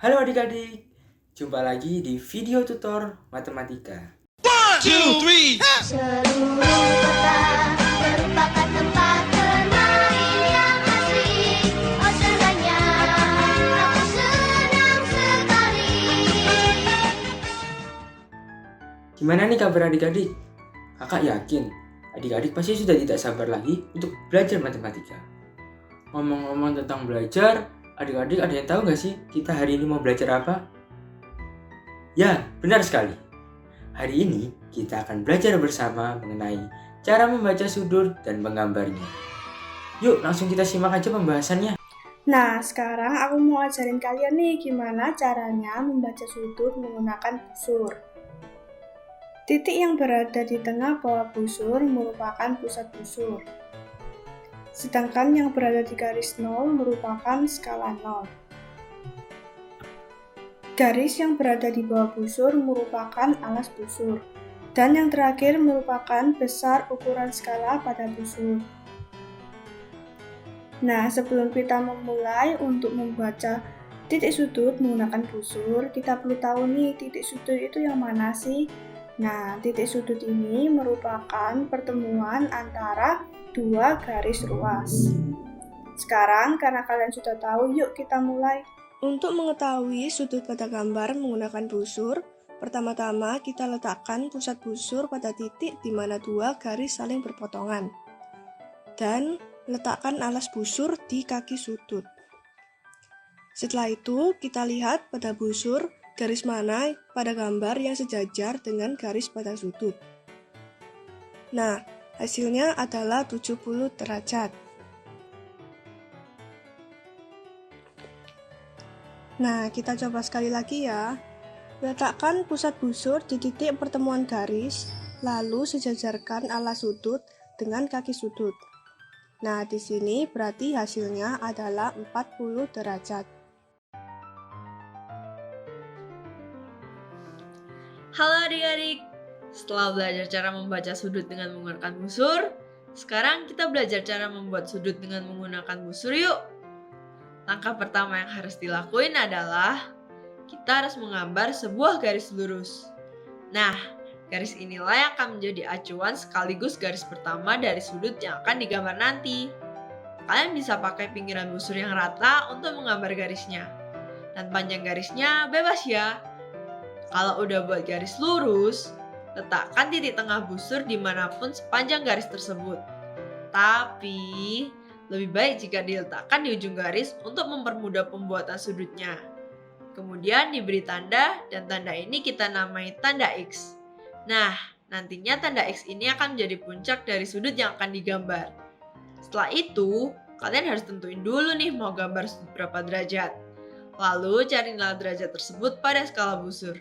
Halo adik-adik, jumpa lagi di video tutor matematika. 1, 2, 3. Seluruh kota merupakan tempat bermain yang asik. Oh senangnya, aku senang sekali. Gimana nih kabar adik-adik? Kakak yakin adik-adik pasti sudah tidak sabar lagi untuk belajar matematika. Ngomong-ngomong tentang belajar, adik-adik ada yang tahu nggak sih kita hari ini mau belajar apa? Ya, benar sekali. Hari ini kita akan belajar bersama mengenai cara membaca sudut dan menggambarnya. Yuk langsung kita simak aja pembahasannya. Nah, sekarang aku mau ajarin kalian nih gimana caranya membaca sudut menggunakan busur. Titik yang berada di tengah bawah busur merupakan pusat busur. Sedangkan yang berada di garis 0 merupakan skala 0. Garis yang berada di bawah busur merupakan alas busur. Dan yang terakhir merupakan besar ukuran skala pada busur. Nah, sebelum kita memulai untuk membaca titik sudut menggunakan busur, kita perlu tahu nih titik sudut itu yang mana sih? Nah, titik sudut ini merupakan pertemuan antara dua garis ruas. Sekarang, karena kalian sudah tahu, yuk kita mulai. Untuk mengetahui sudut pada gambar menggunakan busur, pertama-tama kita letakkan pusat busur pada titik di mana dua garis saling berpotongan. Dan letakkan alas busur di kaki sudut. Setelah itu, kita lihat pada busur garis mana pada gambar yang sejajar dengan garis pada sudut. Nah, hasilnya adalah 70 derajat. Nah, kita coba sekali lagi ya. Letakkan pusat busur di titik pertemuan garis, lalu sejajarkan alas sudut dengan kaki sudut. Nah, di sini berarti hasilnya adalah 40 derajat. Halo adik-adik, setelah belajar cara membaca sudut dengan menggunakan busur, sekarang kita belajar cara membuat sudut dengan menggunakan busur yuk. Langkah pertama yang harus dilakuin adalah kita harus menggambar sebuah garis lurus. Nah, garis inilah yang akan menjadi acuan sekaligus garis pertama dari sudut yang akan digambar nanti. Kalian bisa pakai pinggiran busur yang rata untuk menggambar garisnya. Dan panjang garisnya bebas ya. Kalau udah buat garis lurus, letakkan titik tengah busur dimanapun sepanjang garis tersebut. Tapi, lebih baik jika diletakkan di ujung garis untuk mempermudah pembuatan sudutnya. Kemudian diberi tanda, dan tanda ini kita namai tanda X. Nah, nantinya tanda X ini akan menjadi puncak dari sudut yang akan digambar. Setelah itu, kalian harus tentuin dulu nih mau gambar sudut berapa derajat. Lalu cari nilai derajat tersebut pada skala busur.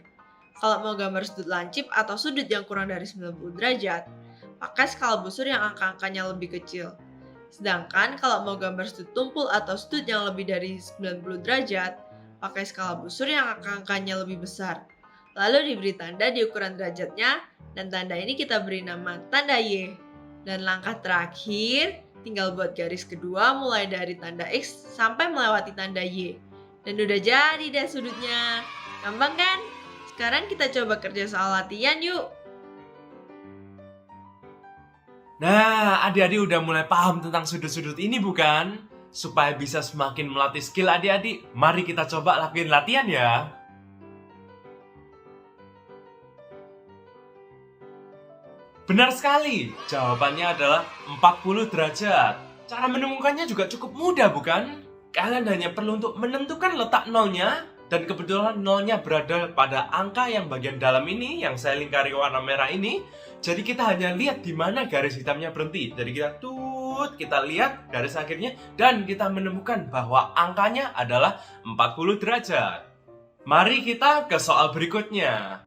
Kalau mau gambar sudut lancip atau sudut yang kurang dari 90 derajat, pakai skala busur yang angka-angkanya lebih kecil. Sedangkan kalau mau gambar sudut tumpul atau sudut yang lebih dari 90 derajat, pakai skala busur yang angka-angkanya lebih besar. Lalu diberi tanda di ukuran derajatnya, dan tanda ini kita beri nama tanda Y. Dan langkah terakhir, tinggal buat garis kedua mulai dari tanda X sampai melewati tanda Y. Dan udah jadi deh sudutnya. Gampang kan? Sekarang kita coba kerja soal latihan yuk. Nah, adik-adik udah mulai paham tentang sudut-sudut ini bukan? Supaya bisa semakin melatih skill adik-adik, mari kita coba lakuin latihan ya. Benar sekali, jawabannya adalah 40 derajat. Cara menemukannya juga cukup mudah bukan? Kalian hanya perlu untuk menentukan letak nolnya, dan kebetulan nolnya berada pada angka yang bagian dalam ini, yang saya lingkari warna merah ini. Jadi kita hanya lihat di mana garis hitamnya berhenti. Jadi kita lihat garis akhirnya, dan kita menemukan bahwa angkanya adalah 40 derajat. Mari kita ke soal berikutnya.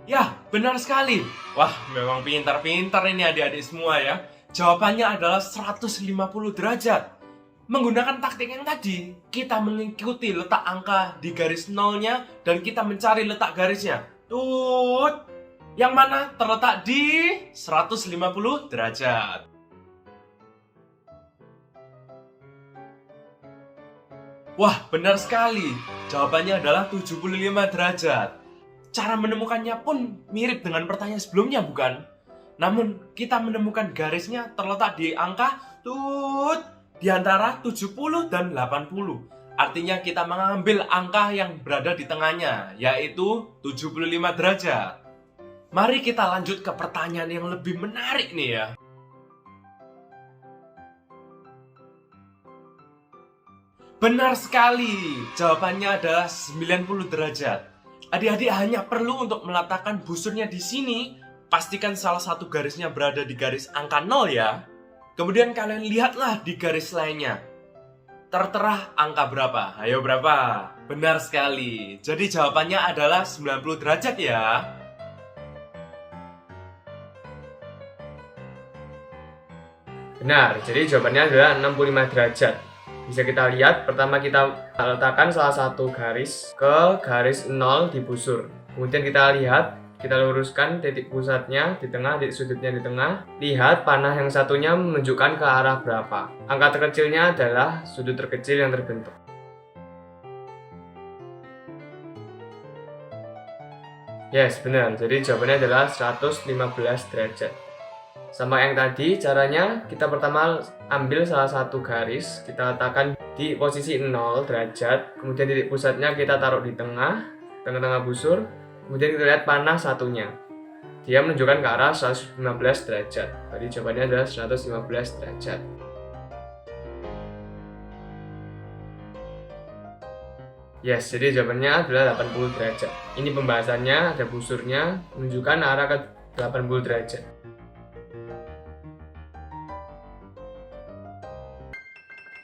Ya, benar sekali. Wah, memang pintar-pintar ini adik-adik semua ya. Jawabannya adalah 150 derajat. Menggunakan taktik yang tadi, kita mengikuti letak angka di garis nolnya dan kita mencari letak garisnya. Yang mana terletak di 150 derajat. Wah, benar sekali. Jawabannya adalah 75 derajat. Cara menemukannya pun mirip dengan pertanyaan sebelumnya, bukan? Namun, kita menemukan garisnya terletak di angka di antara 70 dan 80. Artinya kita mengambil angka yang berada di tengahnya, yaitu 75 derajat. Mari kita lanjut ke pertanyaan yang lebih menarik nih ya. Benar sekali, jawabannya adalah 90 derajat. Adik-adik hanya perlu untuk meletakkan busurnya di sini. Pastikan salah satu garisnya berada di garis angka 0 ya. Kemudian kalian lihatlah di garis lainnya. Tertera angka berapa? Ayo berapa? Benar sekali. Jadi jawabannya adalah 90 derajat ya. Benar, jadi jawabannya adalah 65 derajat. Bisa kita lihat, pertama kita letakkan salah satu garis ke garis 0 di busur. Kemudian kita lihat, kita luruskan titik pusatnya di tengah, titik sudutnya di tengah. Lihat panah yang satunya menunjukkan ke arah berapa. Angka terkecilnya adalah sudut terkecil yang terbentuk. Yes, benar. Jadi jawabannya adalah 115 derajat. Sama yang tadi, caranya kita pertama ambil salah satu garis, kita letakkan di posisi 0 derajat, kemudian titik pusatnya kita taruh di tengah-tengah busur, kemudian kita lihat panah satunya. Dia menunjukkan ke arah 115 derajat. Tadi jawabannya adalah 115 derajat. Yes, jadi jawabannya adalah 80 derajat. Ini pembahasannya, ada busurnya, menunjukkan arah ke 80 derajat.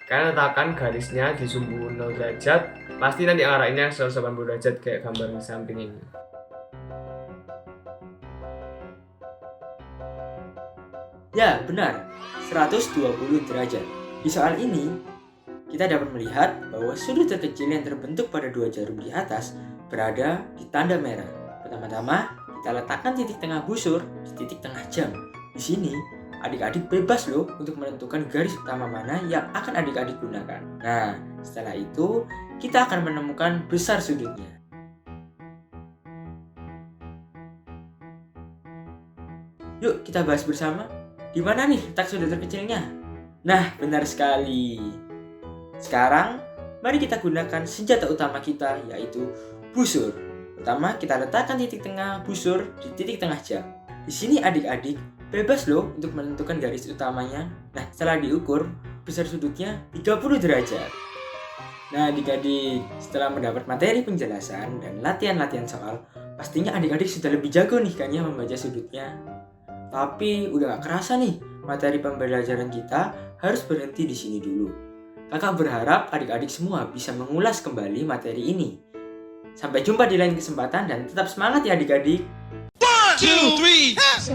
Kalian letakkan garisnya di sumbu 0 derajat, pasti nanti arahnya 180 derajat kayak gambar di samping ini. Ya, benar. 120 derajat. Di soal ini, kita dapat melihat bahwa sudut terkecil yang terbentuk pada dua jarum di atas berada di tanda merah. Pertama-tama, kita letakkan titik tengah busur di titik tengah jam. Di sini, adik-adik bebas loh untuk menentukan garis utama mana yang akan adik-adik gunakan. Nah, setelah itu kita akan menemukan besar sudutnya. Yuk kita bahas bersama, di mana nih letak sudut terkecilnya? Nah, benar sekali. Sekarang, mari kita gunakan senjata utama kita, yaitu busur. Pertama, kita letakkan titik tengah busur di titik tengah jam. Di sini adik-adik bebas loh untuk menentukan garis utamanya. Nah, setelah diukur, besar sudutnya 30 derajat. Nah, adik-adik, setelah mendapat materi penjelasan dan latihan-latihan soal, pastinya adik-adik sudah lebih jago nih kan ya membaca sudutnya. Tapi udah gak kerasa nih, materi pembelajaran kita harus berhenti di sini dulu. Kakak berharap adik-adik semua bisa mengulas kembali materi ini. Sampai jumpa di lain kesempatan dan tetap semangat ya adik-adik. 1, 2, 3